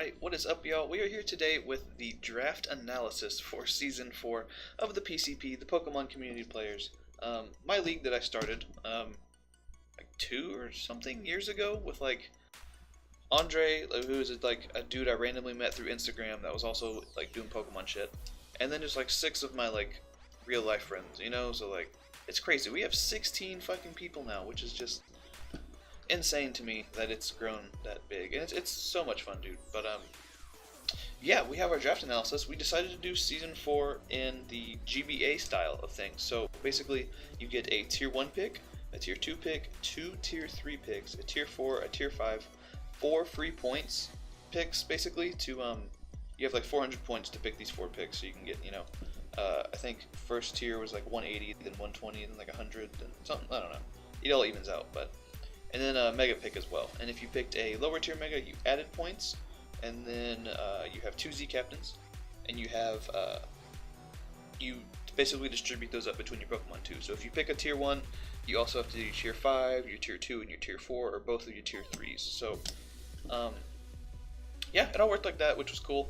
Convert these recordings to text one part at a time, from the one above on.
Alright, what is up, y'all? We are here today with the draft analysis for Season 4 of the PCP, the Pokemon Community Players. My league that I started, like 2 or something years ago with, like, Andre, who is, like, a dude I randomly met through Instagram that was also, like, doing Pokemon shit. And then there's, like, 6 of my, like, real-life friends, you know? So, like, it's crazy. We have 16 fucking people now, which is just insane to me that it's grown that big, and it's so much fun, dude. But yeah, we have our draft analysis. We decided to do Season 4 in the GBA style of things. So basically, you get a Tier 1 pick, a Tier 2 pick, 2 Tier 3 picks, a Tier 4, a Tier 5, 4 free points picks, basically, to, you have like 400 points to pick these 4 picks, so you can get, you know, I think first tier was like 180, then 120, then like 100, and something, I don't know. It all evens out, but... And then a Mega pick as well. And if you picked a lower tier Mega, you added points. And then you have 2 Z Captains. And you have, you basically distribute those up between your Pokemon too. So if you pick a Tier 1, you also have to do your Tier 5, your Tier 2, and your Tier 4, or both of your Tier 3s. So, yeah, it all worked like that, which was cool.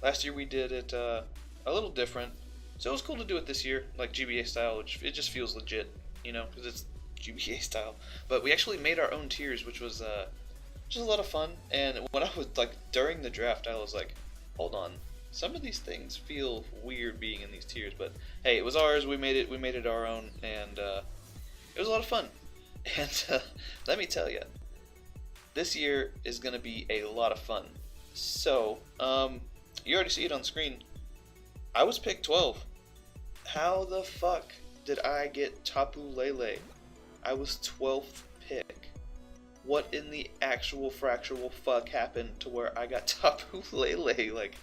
Last year we did it a little different. So it was cool to do it this year, like GBA style, which it just feels legit, you know, because it's GBA style. But we actually made our own tiers, which was just a lot of fun. And when I was like during the draft, I was like, hold on, some of these things feel weird being in these tiers, but hey, it was ours. We made it our own, and it was a lot of fun. And let me tell you, this year is gonna be a lot of fun. So you already see it on screen. I was picked 12. How the fuck did I get Tapu Lele? I was 12th pick. What in the actual fractional fuck happened to where I got Tapu Lele? Like,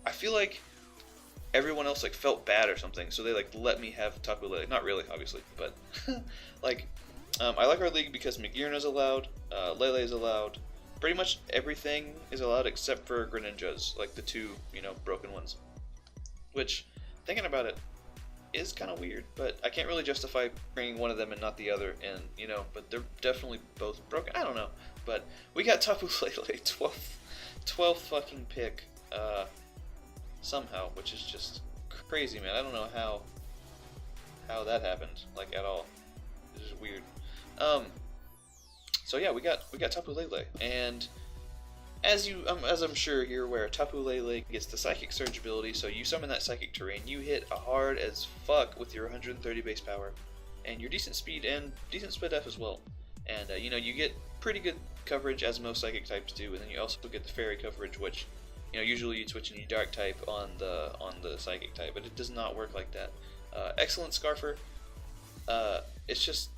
I feel like everyone else like felt bad or something, so they like let me have Tapu Lele. Not really, obviously, but like, I like our league because Magearna's allowed, Lele is allowed. Pretty much everything is allowed except for Greninjas, like the 2, you know, broken ones. Which, thinking about it, is kind of weird, but I can't really justify bringing one of them and not the other, and you know, but they're definitely both broken. I don't know, but we got Tapu Lele 12th fucking pick somehow, which is just crazy, man. I don't know how that happened, like, at all. It's just weird. So yeah, we got Tapu Lele, and as I'm sure you're aware, Tapu Lele gets the Psychic Surge ability, so you summon that Psychic Terrain, you hit hard as fuck with your 130 base power, and your decent speed and decent split F as well. And you know, you get pretty good coverage as most Psychic types do, and then you also get the Fairy coverage, which, you know, usually you switch in your Dark type on the Psychic type, but it does not work like that. Excellent Scarfer. It's just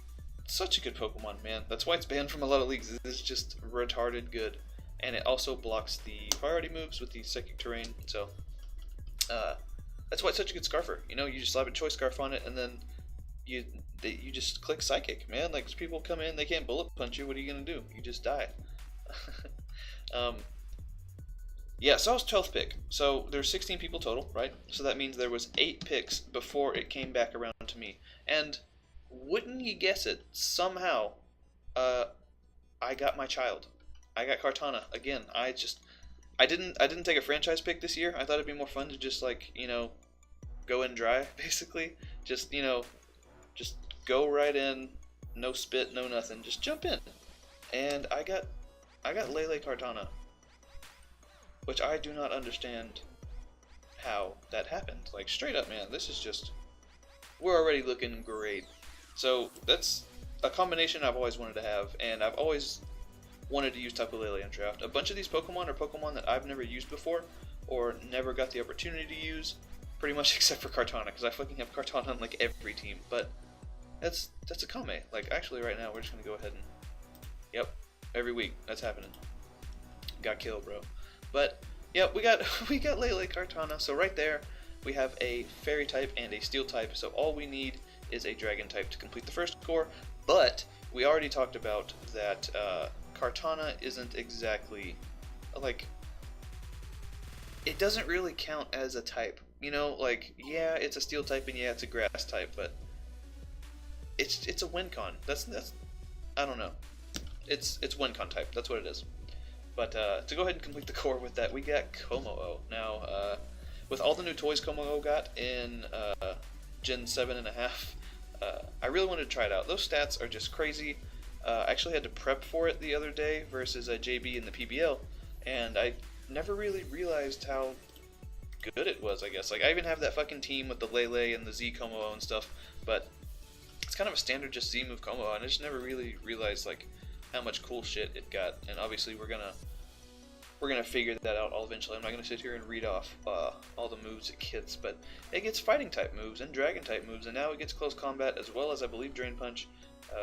such a good Pokemon, man. That's why it's banned from a lot of leagues. It's just retarded good. And it also blocks the priority moves with the Psychic Terrain, so that's why it's such a good Scarfer. You know, you just slap a Choice Scarf on it, and then you just click Psychic, man. Like, people come in, they can't bullet punch you. What are you gonna do? You just die. Yeah, so I was 12th pick. So there's 16 people total, right? So that means there was 8 picks before it came back around to me. And wouldn't you guess it? Somehow, I got my child. I got Kartana again. I didn't take a franchise pick this year. I thought it'd be more fun to just, like, you know, go in dry, basically. Just, you know, just go right in, no spit, no nothing, just jump in. And I got Lele Kartana, which I do not understand how that happened. Like, straight up, man, this is just, we're already looking great. So that's a combination I've always wanted to have, and I've always wanted to use Tapu Lele in draft. A bunch of these Pokemon are Pokemon that I've never used before, or never got the opportunity to use, pretty much except for Kartana, because I fucking have Kartana on like every team. But that's a Kame. Like, actually right now we're just gonna go ahead and, yep, every week that's happening. Got killed, bro. But yeah, we got Lele Kartana. So right there we have a Fairy type and a Steel type. So all we need is a Dragon type to complete the first core. But we already talked about that. Kartana isn't exactly, like, it doesn't really count as a type, you know, like, yeah, it's a Steel type and yeah, it's a Grass type, but it's a Wincon. That's I don't know. It's Wincon type. That's what it is. But to go ahead and complete the core with that, we got Komo-O. Now, with all the new toys Komo-O got in Gen 7.5, I really wanted to try it out. Those stats are just crazy. I actually had to prep for it the other day versus JB in the PBL, and I never really realized how good it was, I guess. Like, I even have that fucking team with the Lele and the Z Komo-O and stuff, but it's kind of a standard just Z move Komo-O, and I just never really realized, like, how much cool shit it got. And obviously we're gonna figure that out all eventually. I'm not gonna sit here and read off all the moves it gets, but it gets fighting type moves and dragon type moves, and now it gets close combat as well as, I believe, Drain Punch,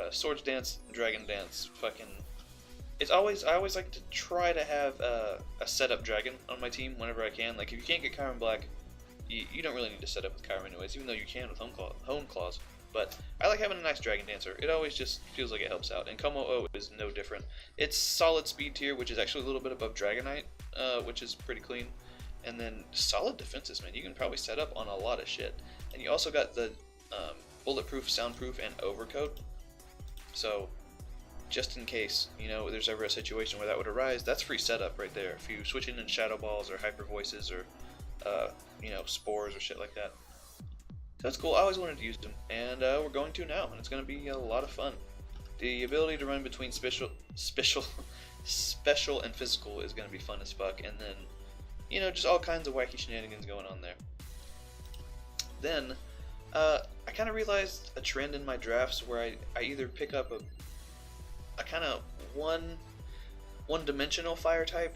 Swords Dance, Dragon Dance. Fucking, I always like to try to have a setup dragon on my team whenever I can. Like, if you can't get Chiron Black, you don't really need to set up with Chiron anyways, even though you can with Hone Claws. But I like having a nice Dragon Dancer. It always just feels like it helps out. And Komo-O is no different. It's solid speed tier, which is actually a little bit above Dragonite, which is pretty clean. And then solid defenses, man. You can probably set up on a lot of shit. And you also got the bulletproof, soundproof, and overcoat. So, just in case, you know, there's ever a situation where that would arise, that's free setup right there. If you switch in Shadow Balls or Hyper Voices or, you know, Spores or shit like that. That's cool. I always wanted to use them, and we're going to now, and it's going to be a lot of fun. The ability to run between special and physical is going to be fun as fuck, and then, you know, just all kinds of wacky shenanigans going on there. Then, I kind of realized a trend in my drafts where I either pick up a kind of one-dimensional fire type,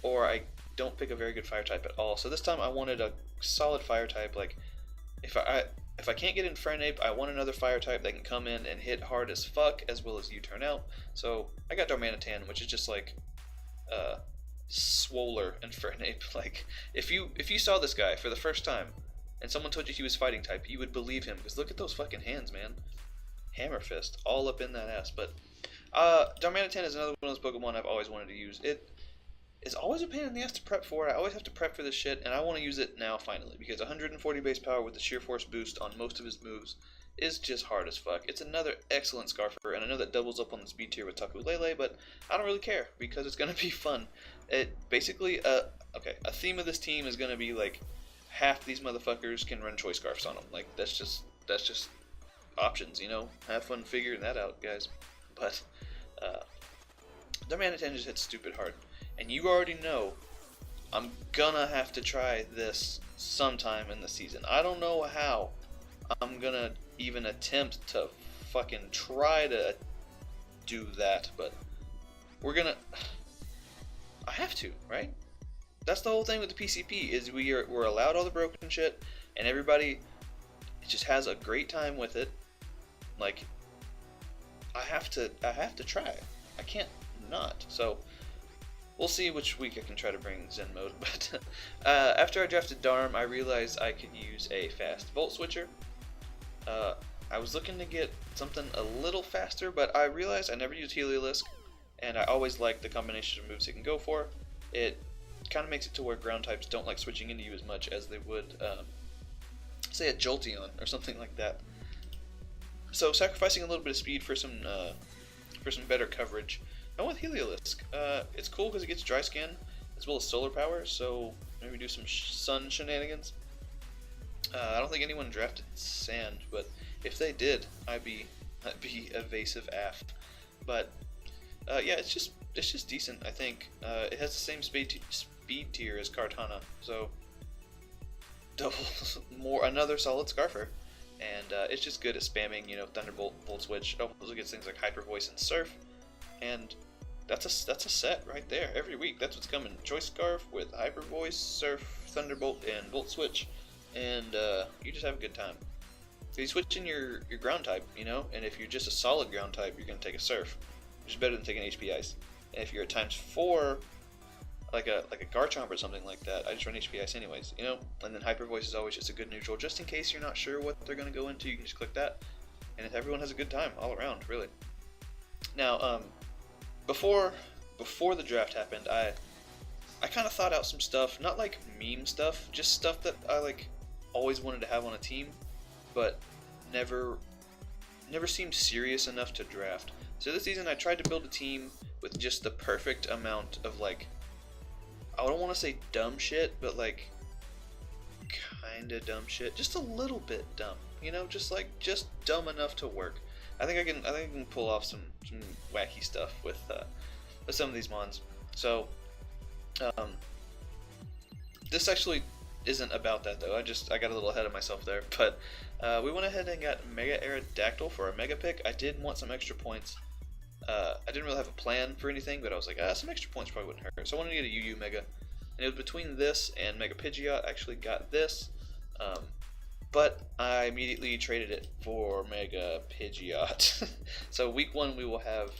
or I don't pick a very good fire type at all. So this time I wanted a solid fire type. Like, if I can't get Infernape, I want another fire type that can come in and hit hard as fuck as well as U-turn out. So I got Darmanitan, which is just like swoller Infernape. Like, if you saw this guy for the first time and someone told you he was fighting type, you would believe him, because look at those fucking hands, man. Hammer Fist all up in that ass. But Darmanitan is another one of those Pokemon I've always wanted to use. It is always a pain in the ass to prep for. I always have to prep for this shit, and I want to use it now finally, because 140 base power with the sheer force boost on most of his moves is just hard as fuck. It's another excellent Scarfer, and I know that doubles up on the speed tier with Taku Lele, but I don't really care, because it's going to be fun. It basically, okay, a theme of this team is going to be like, half these motherfuckers can run Choice Scarfs on them. Like, that's just options, you know? Have fun figuring that out, guys. But, Darmanitan just hits stupid hard. And you already know I'm gonna have to try this sometime in the season. I don't know how I'm gonna even attempt to fucking try to do that, but we're gonna... I have to, right? That's the whole thing with the PCP, is we're allowed all the broken shit, and everybody just has a great time with it. Like, I have to try. I can't not. So we'll see which week I can try to bring Zen mode. But after I drafted Darm, I realized I could use a fast Volt Switcher. I was looking to get something a little faster, but I realized I never used Heliolisk, and I always like the combination of moves it can go for. It kind of makes it to where ground types don't like switching into you as much as they would, say, a Jolteon or something like that. So sacrificing a little bit of speed for some better coverage. And with Heliolisk, it's cool because it gets Dry Skin as well as Solar Power, so maybe do some sun shenanigans. I don't think anyone drafted Sand, but if they did, I'd be evasive af. But yeah, it's just decent. I think it has the same speed tier as Kartana, so another solid Scarfer, and it's just good at spamming, you know, Thunderbolt, Volt Switch. It also gets things like Hyper Voice and Surf, and that's a set right there every week. That's what's coming. Choice Scarf with Hyper Voice, Surf, Thunderbolt, and Volt Switch, and you just have a good time. So you switch in your ground type, you know, and if you're just a solid ground type, you're gonna take a Surf, which is better than taking HP Ice. And if you're at ×4, like a Garchomp or something like that, I just run HP Ice anyways, you know. And then Hyper Voice is always just a good neutral, just in case you're not sure what they're gonna go into. You can just click that, and everyone has a good time all around, really. Now, before the draft happened, I kind of thought out some stuff, not like meme stuff, just stuff that I like always wanted to have on a team, but never seemed serious enough to draft. So this season I tried to build a team with just the perfect amount of like, I don't want to say dumb shit, but like kinda dumb shit, just a little bit dumb, you know, just dumb enough to work. I think I can pull off some wacky stuff with some of these mons. So this actually isn't about that though. I got a little ahead of myself there, but we went ahead and got Mega Aerodactyl for a mega pick. I did want some extra points. I didn't really have a plan for anything, but I was like, some extra points probably wouldn't hurt. So I wanted to get a UU Mega, and it was between this and Mega Pidgeot. I actually got this, but I immediately traded it for Mega Pidgeot. So week 1 we will have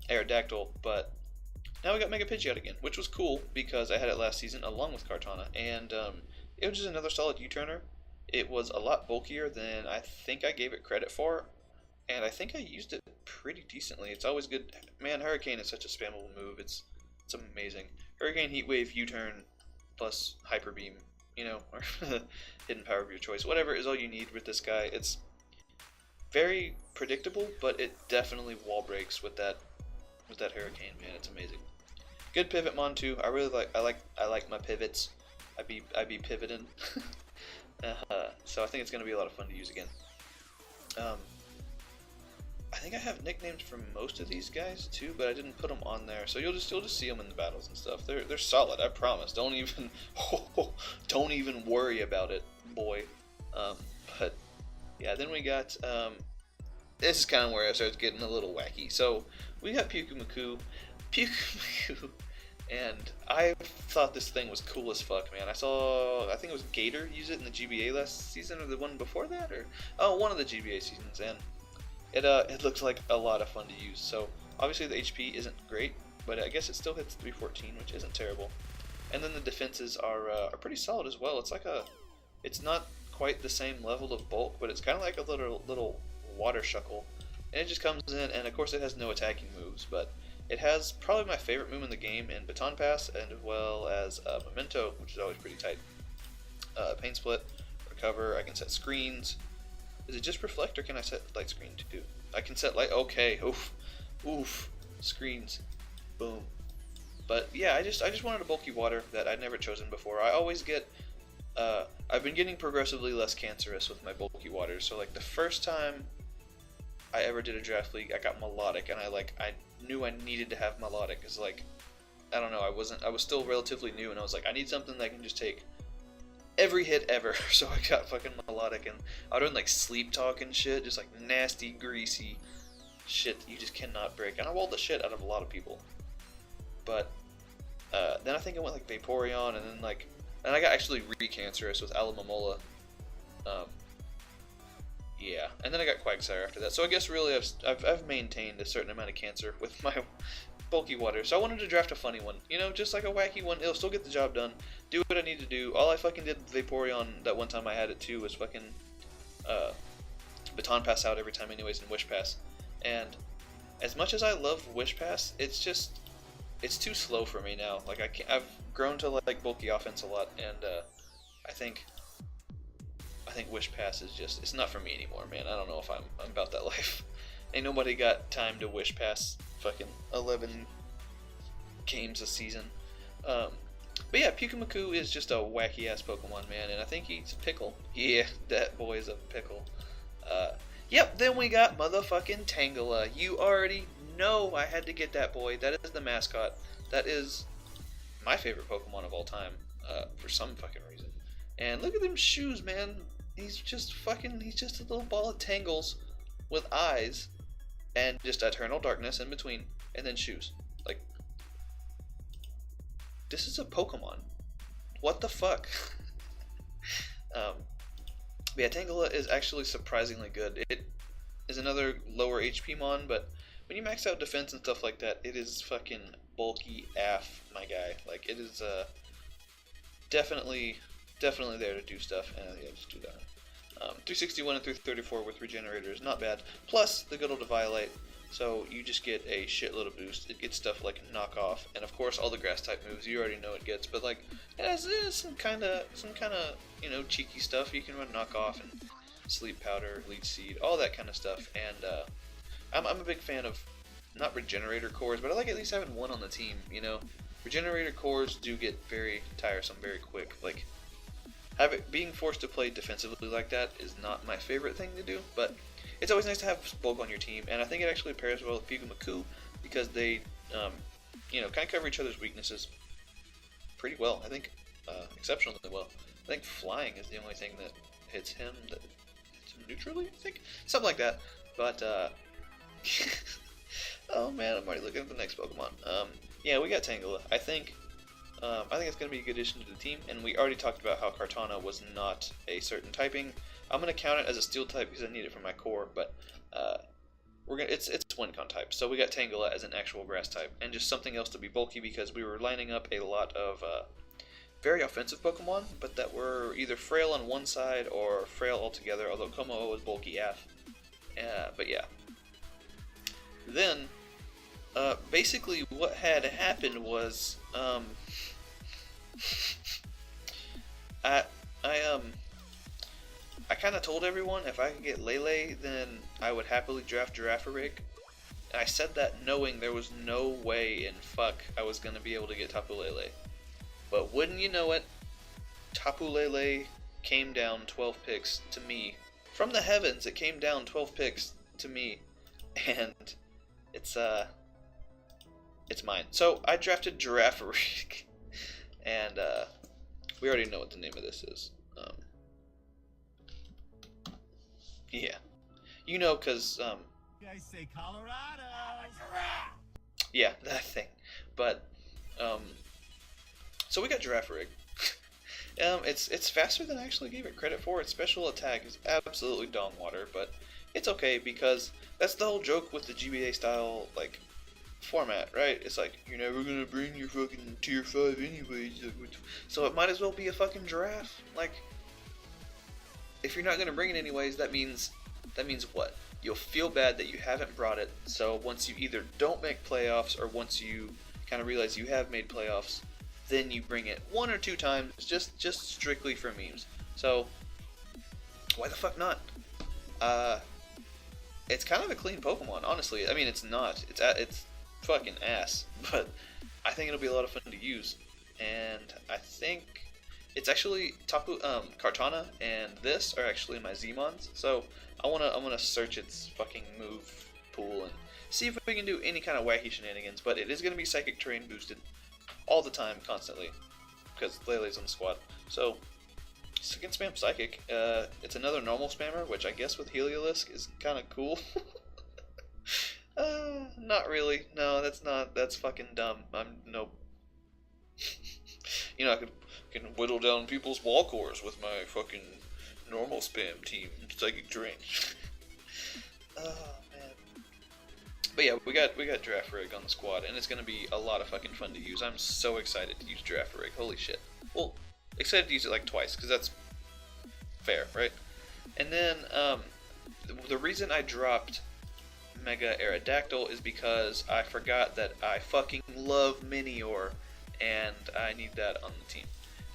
Aerodactyl, but now we got Mega Pidgeot again, which was cool because I had it last season along with Kartana, and it was just another solid U-turner. It was a lot bulkier than I think I gave it credit for, and I think I used it pretty decently. It's always good. Man, Hurricane is such a spammable move. It's amazing. Hurricane, Heat Wave, U-turn, plus Hyper Beam, you know, or hidden power of your choice. Whatever is all you need with this guy. It's very predictable, but it definitely wall breaks with that Hurricane, man. It's amazing. Good pivot mon too. I really like my pivots. I be pivoting. So I think it's gonna be a lot of fun to use again. I think I have nicknames for most of these guys too, but I didn't put them on there. So you'll just see them in the battles and stuff. They're solid. I promise. Don't even worry about it, boy. But yeah, then we got this is kind of where it starts getting a little wacky. So we got Pyukumuku, and I thought this thing was cool as fuck, man. I think it was Gator use it in the GBA last season, or the one before that, or one of the GBA seasons, and it looks like a lot of fun to use. So obviously the HP isn't great, but I guess it still hits 314, which isn't terrible. And then the defenses are pretty solid as well. It's not quite the same level of bulk, but it's kind of like a little water shuckle, and it just comes in, and of course it has no attacking moves, but it has probably my favorite move in the game in Baton Pass, and as well as Memento, which is always pretty tight. Pain Split, Recover, I can set screens. Is it just Reflect, or can I set light screen too? I can set light, okay, oof, screens, boom. But yeah, I just wanted a bulky water that I'd never chosen before. I always get, I've been getting progressively less cancerous with my bulky waters, so like the first time I ever did a draft league, I got Melodic, and I knew I needed to have Melodic, because like, I don't know, I was still relatively new, and I was like, I need something that can just take every hit ever. So I got fucking Melodic, and I was doing like Sleep Talk and shit, just like nasty, greasy shit that you just cannot break, and I walled the shit out of a lot of people. But then I think I went like Vaporeon, and then I got actually re-cancerous with Alomomola. Yeah, and then I got Quagsire after that. So I guess really I've maintained a certain amount of cancer with my bulky water. So I wanted to draft a funny one, you know, just like a wacky one. It'll still get the job done. Do what I need to do. All I fucking did with Vaporeon that one time I had it too was fucking Baton Pass out every time anyways in Wish Pass. And as much as I love Wish Pass, it's too slow for me now. Like I've grown to like bulky offense a lot, and I think Wish Pass is just, it's not for me anymore, man. I don't know if I'm about that life. Ain't nobody got time to Wish Pass fucking 11 games a season. But yeah, Pyukumuku is just a wacky ass Pokemon, man, and I think he's a pickle. Yeah, that boy is a pickle. Yep, then we got motherfucking Tangela. You already know I had to get that boy. That is the mascot. That is my favorite Pokemon of all time, for some fucking reason. And look at them shoes, man. He's just a little ball of tangles with eyes and just eternal darkness in between, and then shoes. Like, this is a Pokemon. What the fuck? But yeah, Tangela is actually surprisingly good. It is another lower HP mon, but when you max out defense and stuff like that, it is fucking bulky AF, my guy. Like, it is definitely there to do stuff, and yeah, just do that. 361 and 334 with Regenerator is not bad. Plus the good old Violate, so you just get a shitload of boost. It gets stuff like Knock Off, and of course all the grass type moves you already know it gets. But like it has some kind of you know, cheeky stuff. You can run Knock Off and Sleep Powder, Leech Seed, all that kind of stuff. And I'm a big fan of not regenerator cores, but I like at least having one on the team. You know, regenerator cores do get very tiresome very quick. Like being forced to play defensively like that is not my favorite thing to do, but it's always nice to have bulk on your team, and I think it actually pairs well with Pigu Maku because they, you know, kind of cover each other's weaknesses pretty well. I think exceptionally well. I think flying is the only thing that hits him that hits him neutrally. I think something like that. But oh man, I'm already looking at the next Pokemon. Yeah, we got Tangela. I think it's going to be a good addition to the team, and we already talked about how Kartana was not a certain typing. I'm going to count it as a steel type because I need it for my core, but it's Wincon type. So we got Tangela as an actual grass type, and just something else to be bulky because we were lining up a lot of very offensive Pokemon, but that were either frail on one side or frail altogether, although Como was bulky AF. But yeah. Then, basically what had happened was, I kind of told everyone if I could get Lele, then I would happily draft Girafarig. And I said that knowing there was no way in fuck I was going to be able to get Tapu Lele. But wouldn't you know it, Tapu Lele came down 12 picks to me. From the heavens, it came down 12 picks to me. And it's mine. So I drafted Girafarig. And we already know what the name of this is. Yeah. You know, because You guys say Colorado. yeah, that thing. But so we got Girafarig. It's faster than I actually gave it credit for. Its special attack is absolutely dong water, but it's okay because that's the whole joke with the GBA style like format, right? It's like you're never gonna bring your fucking tier 5 anyways, so it might as well be a fucking giraffe. Like, if you're not gonna bring it anyways, that means what? You'll feel bad that you haven't brought it. So once you either don't make playoffs or once you kind of realize you have made playoffs, then you bring it 1 or 2 times just strictly for memes. So why the fuck not? It's kind of a clean Pokemon, honestly. I mean, it's not. It's fucking ass, but I think it'll be a lot of fun to use. And I think it's actually Kartana and this are actually my Zmons. So I wanna search its fucking move pool and see if we can do any kind of wacky shenanigans. But it is gonna be Psychic Terrain boosted all the time, constantly, because Lele's on the squad. So it can spam Psychic. It's another normal spammer, which I guess with Heliolisk is kind of cool. Not really. No, that's not. That's fucking dumb. Nope. You know, I can whittle down people's wall cores with my fucking normal spam team, Psychic Terrain. Oh man. But yeah, we got Girafarig on the squad, and it's gonna be a lot of fucking fun to use. I'm so excited to use Girafarig. Holy shit. Well, excited to use it like twice, because that's fair, right? And then the reason I dropped Mega Aerodactyl is because I forgot that I fucking love Minior, and I need that on the team.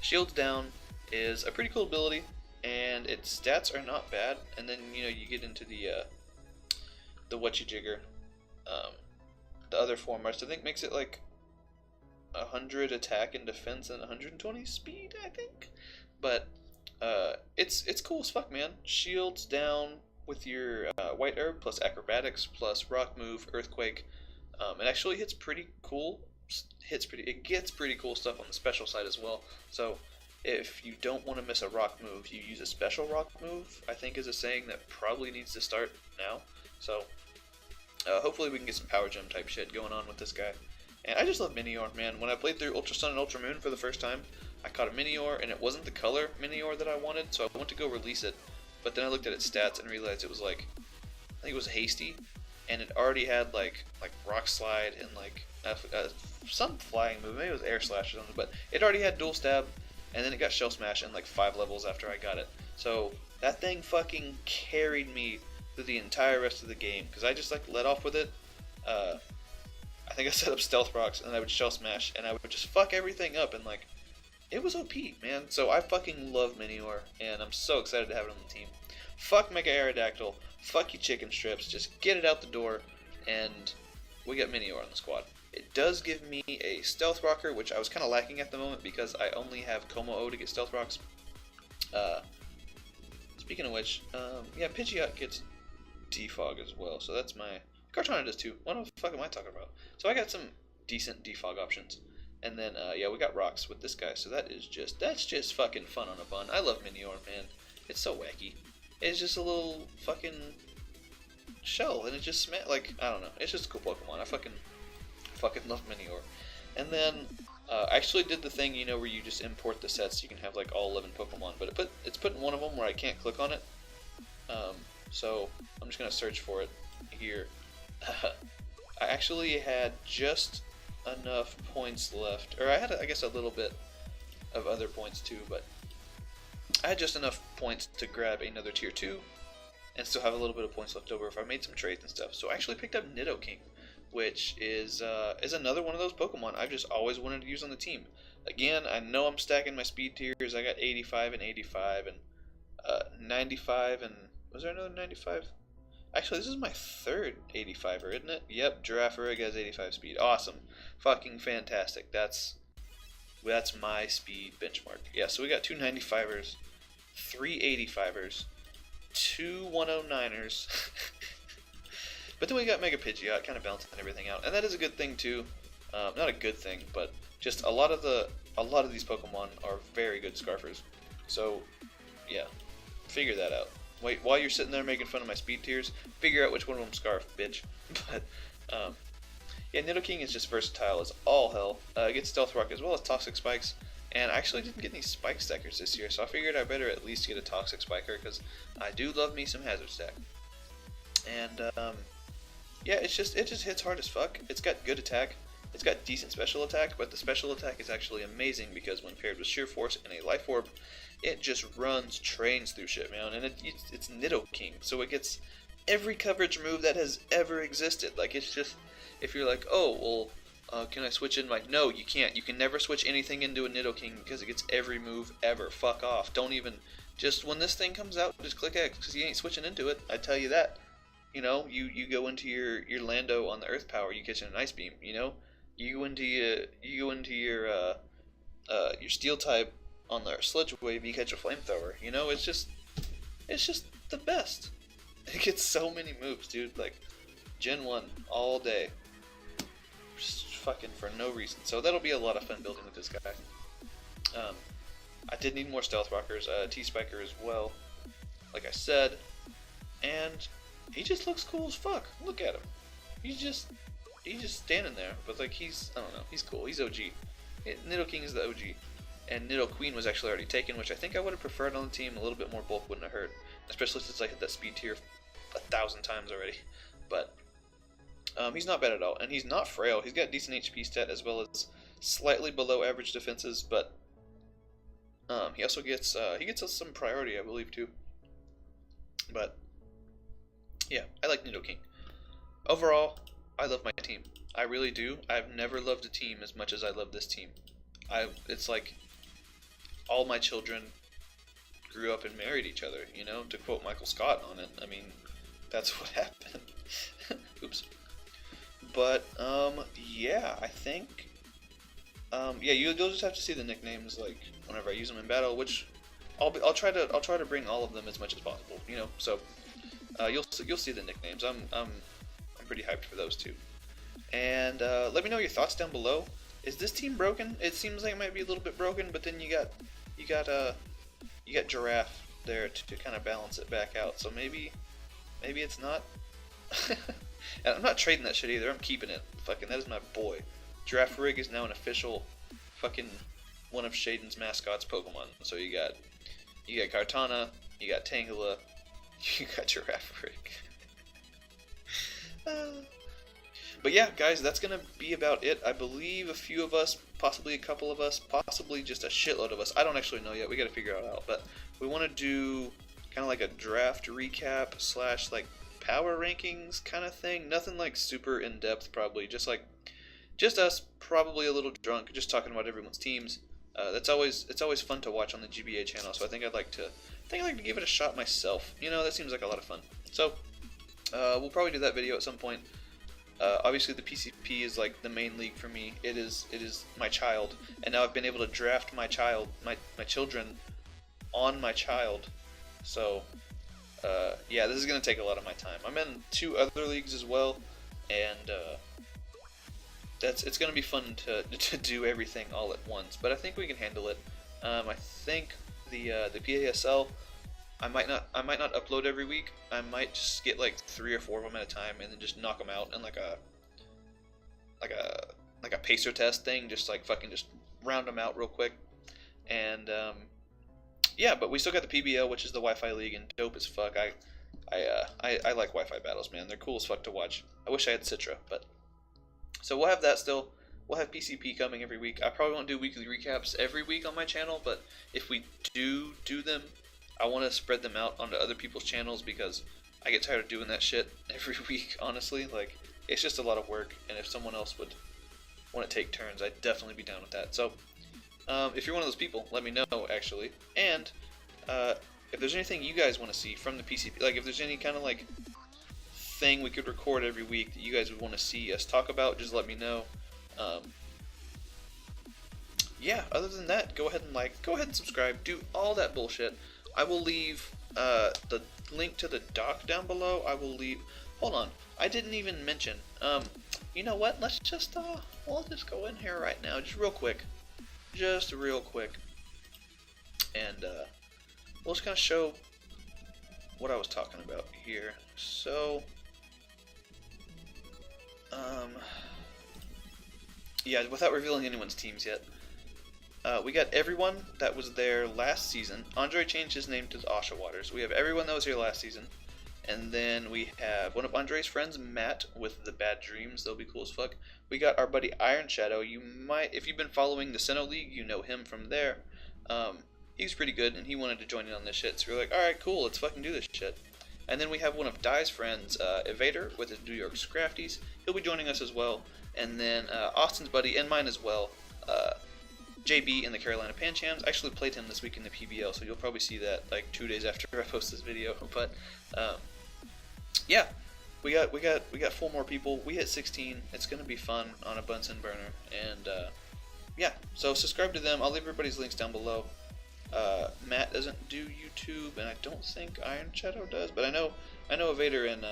Shields Down is a pretty cool ability, and its stats are not bad. And then you know you get into the Whatchajigger, the other form, which I think makes it like 100 attack and defense and 120 speed, I think. But it's cool as fuck, man. Shields Down with your White Herb plus Acrobatics plus Rock Move, Earthquake. It actually hits pretty cool. It gets pretty cool stuff on the special side as well. So if you don't want to miss a rock move, you use a special rock move, I think is a saying that probably needs to start now. So hopefully we can get some Power Gem type shit going on with this guy. And I just love Minior, man. When I played through Ultra Sun and Ultra Moon for the first time, I caught a Minior, and it wasn't the color Minior that I wanted, so I went to go release it. But then I looked at its stats and realized it was like, I think it was hasty, and it already had like Rock Slide and like some flying move, maybe it was Air Slash or something, but it already had Dual Stab, and then it got Shell Smash in like 5 levels after I got it. So that thing fucking carried me through the entire rest of the game, because I just like let off with it. I think I set up Stealth Rocks, and I would Shell Smash, and I would just fuck everything up, and like, it was OP, man. So I fucking love Minior, and I'm so excited to have it on the team. fuck Mega Aerodactyl, fuck you chicken strips, just get it out the door, and we got Minior on the squad. It does give me a Stealth Rocker, which I was kind of lacking at the moment because I only have Como-O to get Stealth Rocks. Speaking of which, yeah, Pidgeot gets Defog as well, so that's my... Kartana does too. What the fuck am I talking about? So I got some decent defog options. And then, yeah, we got rocks with this guy, so that's just fucking fun on a bun. I love Minior, man. It's so wacky. It's just a little fucking shell, and it just smells like, I don't know. It's just a cool Pokemon. I fucking love Minior. And then, I actually did the thing, you know, where you just import the sets. You can have like all 11 Pokemon, but it's putting one of them where I can't click on it. So I'm just gonna search for it here. I actually had just enough points left, or I had, I guess, a little bit of other points too, but I had just enough points to grab another tier 2 and still have a little bit of points left over if I made some trades and stuff. So I actually picked up Nidoking, which is another one of those Pokemon I've just always wanted to use on the team. Again, I know I'm stacking my speed tiers. I got 85 and 85 and 95, and was there another 95? Actually, this is my third 85er, isn't it? Yep, Girafarig has 85 speed. Awesome. Fucking fantastic. That's my speed benchmark. Yeah, so we got two 95ers, three 85ers, two 109ers. But then we got Mega Pidgeot, kind of balancing everything out. And that is a good thing too. Not a good thing, but just a lot of these Pokemon are very good Scarfers. So, yeah, figure that out. Wait, while you're sitting there making fun of my speed tiers, figure out which one of them Scarf, bitch. But, yeah, Nidoking is just versatile as all hell. It gets Stealth Rock as well as Toxic Spikes. And I actually didn't get any Spike Stackers this year, so I figured I better at least get a Toxic Spiker, because I do love me some Hazard Stack. And, yeah, it just hits hard as fuck. It's got good attack. It's got decent special attack, but the special attack is actually amazing because when paired with Sheer Force and a Life Orb, it just trains through shit, man. And it's Nidoking, so it gets every coverage move that has ever existed. Like, it's just, if you're like, oh, well, can I switch in? Like, no, you can't. You can never switch anything into a Nidoking because it gets every move ever. Fuck off. Don't even, just when this thing comes out, just click X because you ain't switching into it. I tell you that. You know, you go into your Lando on the Earth Power, you catch an Ice Beam. You know, you go into your Steel type on the Sludge Wave, you catch a Flamethrower. You know, it's just the best. It gets so many moves, dude. Like Gen 1 all day, just fucking for no reason. So that'll be a lot of fun building with this guy. I did need more Stealth Rockers, T-Spiker as well, like I said, and he just looks cool as fuck. Look at him. He's just standing there, but like I don't know, he's cool. He's OG. Nidoking is the OG. And Nidoqueen was actually already taken, which I think I would have preferred on the team. A little bit more bulk wouldn't have hurt, especially since I hit that speed tier 1,000 times already. But he's not bad at all, and he's not frail. He's got decent HP stat as well as slightly below average defenses, but he also gets us some priority, I believe, too. But yeah, I like Nidoking. Overall, I love my team. I really do. I've never loved a team as much as I love this team. It's like all my children grew up and married each other, you know, to quote Michael Scott on it. I mean, that's what happened. Oops. But, yeah, I think, yeah, you'll just have to see the nicknames, like, whenever I use them in battle, which I'll try to bring all of them as much as possible, you know, so, you'll see the nicknames. I'm pretty hyped for those too. And, let me know your thoughts down below. Is this team broken? It seems like it might be a little bit broken, but then you got Giraffe there to kind of balance it back out. So maybe it's not. And I'm not trading that shit either. I'm keeping it. Fucking, that is my boy. Girafarig is now an official fucking one of Shaden's mascots Pokemon. So you got Kartana, you got Tangela, you got Girafarig. But yeah, guys, that's going to be about it. I believe a few of us, possibly a couple of us, possibly just a shitload of us. I don't actually know yet. We got to figure it out. But we want to do kind of like a draft recap / like power rankings kind of thing. Nothing like super in-depth probably. Just us, probably a little drunk, just talking about everyone's teams. It's always fun to watch on the GBA channel. So I think I'd like to give it a shot myself. You know, that seems like a lot of fun. So we'll probably do that video at some point. Obviously, the PCP is like the main league for me. It is my child, and now I've been able to draft my children on my child. So yeah, this is gonna take a lot of my time. I'm in 2 other leagues as well, and it's gonna be fun to do everything all at once. But I think we can handle it. I think the PASL, I might not upload every week. I might just get like 3 or 4 of them at a time, and then just knock them out in like a pacer test thing. Just like fucking just round them out real quick. And yeah, but we still got the PBL, which is the Wi-Fi league, and dope as fuck. I like Wi-Fi battles, man. They're cool as fuck to watch. I wish I had Citra, but so we'll have that still. We'll have PCP coming every week. I probably won't do weekly recaps every week on my channel, but if we do them, I want to spread them out onto other people's channels because I get tired of doing that shit every week, honestly. Like, it's just a lot of work, and if someone else would want to take turns, I'd definitely be down with that. So, if you're one of those people, let me know, actually. And, if there's anything you guys want to see from the PCP, like, if there's any kind of, like, thing we could record every week that you guys would want to see us talk about, just let me know. Yeah, other than that, go ahead and subscribe, do all that bullshit. I will leave the link to the doc down below. I will leave. Hold on, I didn't even mention. You know what? Let's just we'll just go in here right now, just real quick, and we'll just kind of show what I was talking about here. So, yeah, without revealing anyone's teams yet. We got everyone that was there last season. Andre changed his name to the Asha Waters. We have everyone that was here last season. And then we have one of Andre's friends, Matt, with the Bad Dreams. They'll be cool as fuck. We got our buddy Iron Shadow. You might, if you've been following the Sinnoh League, you know him from there. He's pretty good, and he wanted to join in on this shit. So we're like, alright, cool, let's fucking do this shit. And then we have one of Dye's friends, Evader, with his New York Scrafties. He'll be joining us as well. And then Austin's buddy, and mine as well, JB in the Carolina Panchams. I actually played him this week in the PBL, so you'll probably see that like 2 days after I post this video. But yeah, we got 4 more people. We hit 16. It's gonna be fun on a Bunsen burner, and yeah. So subscribe to them. I'll leave everybody's links down below. Matt doesn't do YouTube, and I don't think Iron Shadow does, but I know Vader and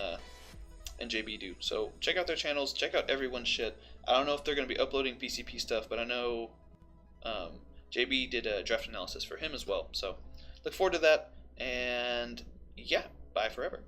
JB do. So check out their channels. Check out everyone's shit. I don't know if they're gonna be uploading PCP stuff, but I know JB did a draft analysis for him as well. So look forward to that, and yeah, bye forever.